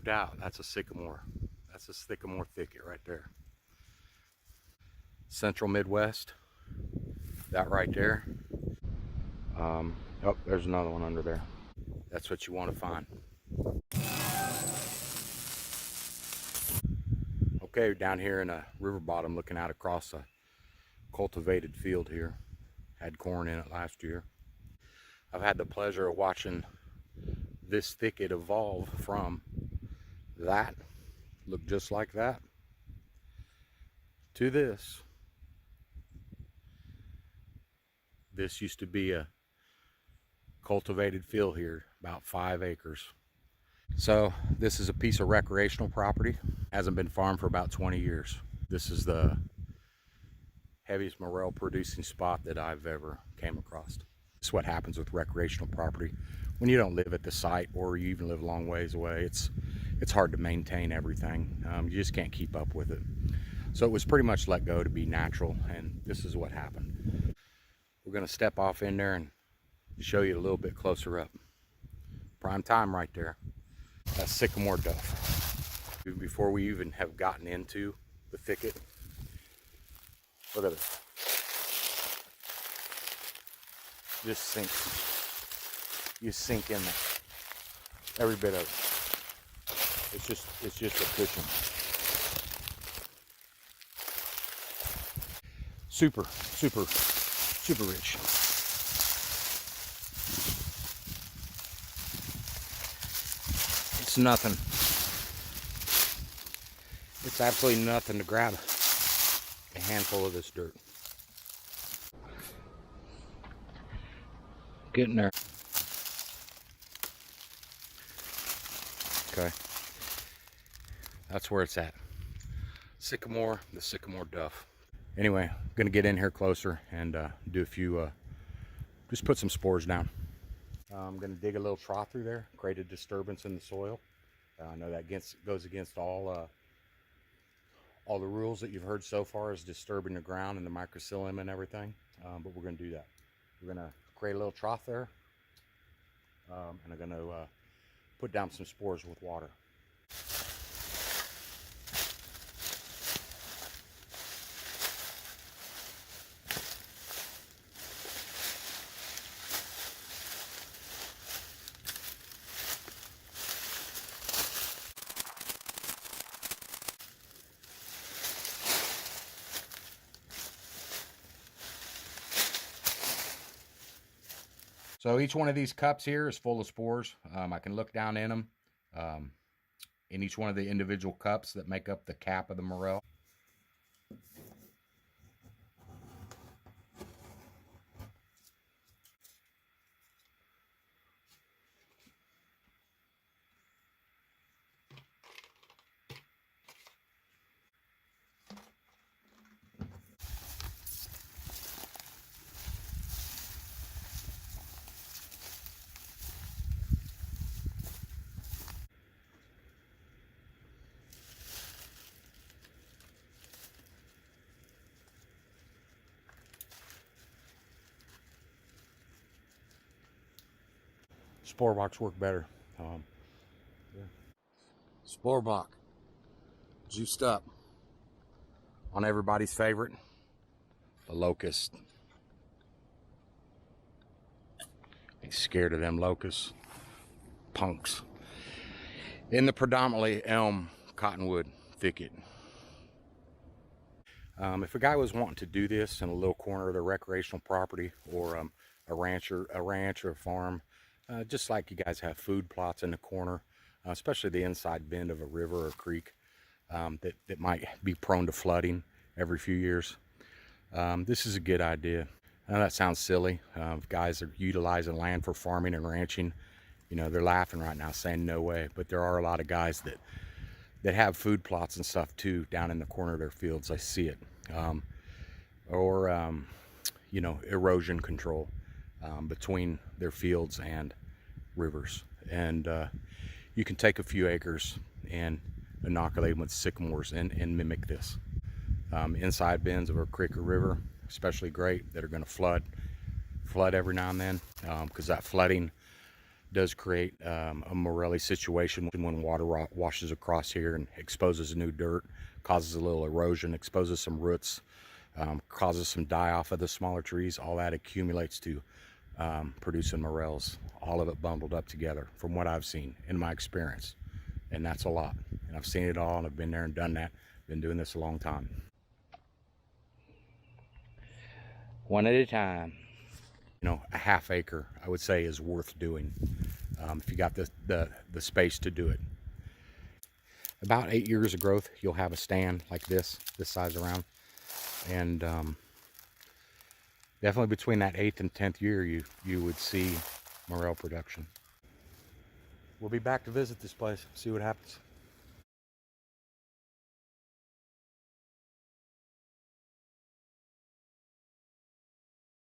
doubt, that's a sycamore. That's a sycamore thicket right there. Central Midwest, that right there. Oh, there's another one under there. That's what you want to find. Okay, down here in a river bottom, looking out across a cultivated field here. Had corn in it last year. I've had the pleasure of watching this thicket evolve from that, look just like that, to this. This used to be a cultivated field here, about 5 acres. So this is a piece of recreational property. Hasn't been farmed for about 20 years. This is the heaviest Morel producing spot that I've ever came across. This is what happens with recreational property. When you don't live at the site, or you even live a long ways away, it's hard to maintain everything. You just can't keep up with it. So it was pretty much let go to be natural, and this is what happened. We're gonna step off in there and show you a little bit closer up. Prime time right there. That's sycamore duff. Before we even have gotten into the thicket, look at this. Just sinks. You sink in there. Every bit of it. It's just a cushion. Super rich. It's nothing. It's absolutely nothing to grab a handful of this dirt. Getting there. Okay. That's where it's at. Sycamore, the sycamore duff. Anyway, I'm gonna get in here closer and do a few, just put some spores down. I'm gonna dig a little trough through there, create a disturbance in the soil. I know that goes against all the rules that you've heard so far, as disturbing the ground and the microcilium and everything, but we're gonna do that. We're gonna create a little trough there, and I'm gonna put down some spores with water. So each one of these cups here is full of spores. I can look down in them, in each one of the individual cups that make up the cap of the Morel. Spore box work better. Spore box, juiced up. On everybody's favorite, the locust. Ain't scared of them locusts, punks. In the predominantly elm cottonwood thicket. If a guy was wanting to do this in a little corner of their recreational property, or a ranch or a farm, just like you guys have food plots in the corner, especially the inside bend of a river or creek, that might be prone to flooding every few years. This is a good idea. I know that sounds silly. If guys are utilizing land for farming and ranching, you know, they're laughing right now saying no way, but there are a lot of guys that have food plots and stuff too down in the corner of their fields. I see it. You know, erosion control between their fields and rivers. And you can take a few acres and inoculate them with sycamores and mimic this. Inside bends of a creek or river, especially great, that are going to flood every now and then, because that flooding does create a Morel situation when water washes across here and exposes new dirt, causes a little erosion, exposes some roots, causes some die off of the smaller trees. All that accumulates to producing morels, all of it bundled up together from what I've seen in my experience. And that's a lot. And I've seen it all, and I've been there and done that. Been doing this a long time. One at a time. You know, a half acre, I would say, is worth doing if you got the space to do it. About 8 years of growth, you'll have a stand like this size around. And definitely between that 8th and 10th year, you would see morel production. We'll be back to visit this place, see what happens.